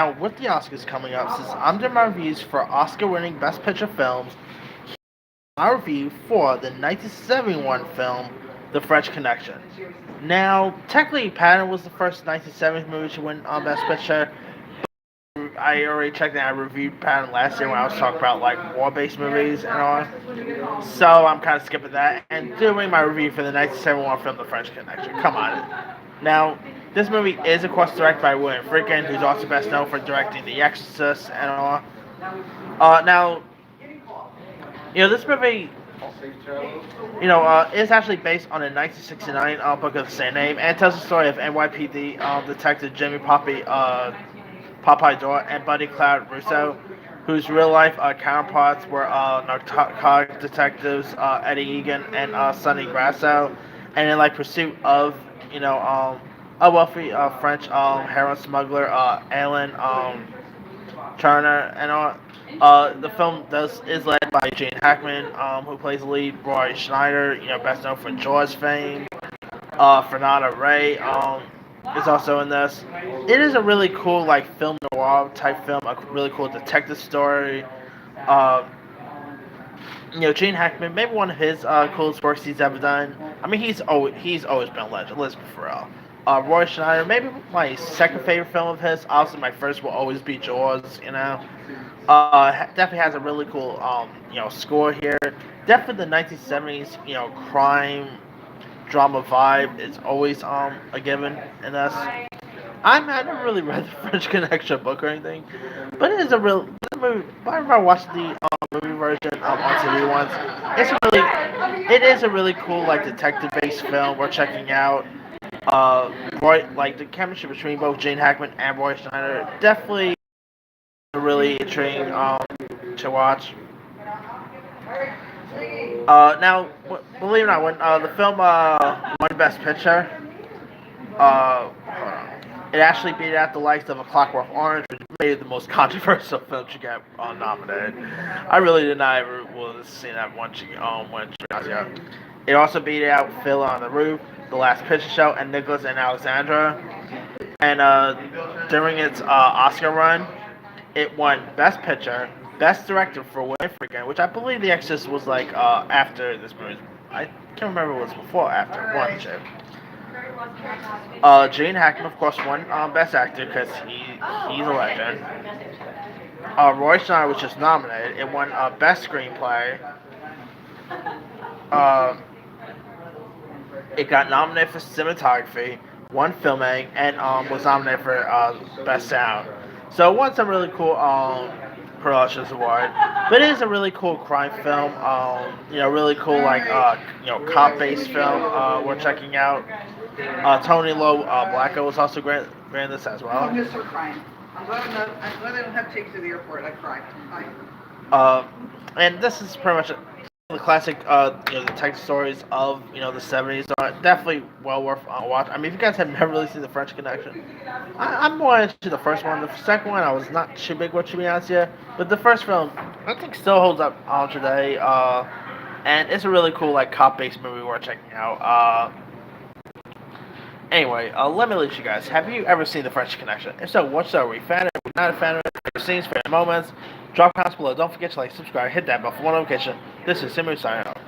Now, with the Oscars coming up, since I'm doing my reviews for Oscar-winning Best Picture films, my review for the 1971 film, The French Connection. Now, technically, Patton was the first 1970s movie to win Best Picture. I already checked and I reviewed Patton last year when I was talking about like war-based movies and all. So I'm kind of skipping that and doing my review for the 1971 film, The French Connection. Come on. Now, this movie is, of course, directed by William Friedkin, who's also best known for directing The Exorcist and all. Now, this movie, is actually based on a 1969 book of the same name and tells the story of NYPD detective Jimmy Popeye Dore and Buddy Cloud Russo, whose real life counterparts were narcotic detectives Eddie Egan and Sonny Grasso, and in like pursuit of a wealthy French heroin smuggler Alan Turner and all. The film is led by Gene Hackman, who plays the lead. Roy Schneider, best known for Jaws fame. Fernanda Ray is also in this. It is a really cool like film noir type film, a really cool detective story. Uh, Gene Hackman, maybe one of his coolest works he's ever done. I mean, he's always been a legend. Elizabeth Ferrell. Roy Schneider, maybe my second favorite film of his. Obviously, my first will always be Jaws. Definitely has a really cool score here. Definitely the 1970s crime drama vibe is always a given in this. I never really read the French Connection book or anything, but it is a real movie. Whenever I watched the movie version on TV once, it is a really cool like detective based film we're checking out. Like the chemistry between both Gene Hackman and Roy Schneider definitely really intriguing to watch. Now, believe it or not, when the film won Best Picture, hold on. It actually beat out the likes of A Clockwork Orange, which made it the most controversial film to get nominated. I really did not ever see that one when she got here. It also beat out Fiddler on the Roof, The Last Picture Show, and Nicholas and Alexandra. And during its Oscar run, it won Best Picture, Best Director for William Friedkin, which I believe The Exorcist was like after this movie. I can't remember what it was before or after. One of the two. Gene Hackman, of course, won Best Actor because he's a legend. Roy Schneider was just nominated. It won Best Screenplay. Uh, it got nominated for cinematography, won filming, and was nominated for Best Sound. So it won some really cool Productions Award. But it is a really cool crime film. Really cool like cop-based film. We're checking out. Tony Lowe Blacko was also granted this as well. I'm just so crying. I'm glad I don't have to take you to the airport. I cried. And this is pretty much the classic, detective stories of the 70s. So definitely well worth watch. I mean, if you guys have never really seen The French Connection, I'm more into the first one. The second one, I was not too big with, to be honest here. But the first film, I think, still holds up today. And it's a really cool like cop-based movie worth checking out. Anyway, let me leave you guys. Have you ever seen The French Connection? If so, what show? Are you a fan of it? Are you not a fan of it? Favorite scenes, favorite moments? Drop comments below. Don't forget to like, subscribe, hit that bell for more notification. This is Simu signing off.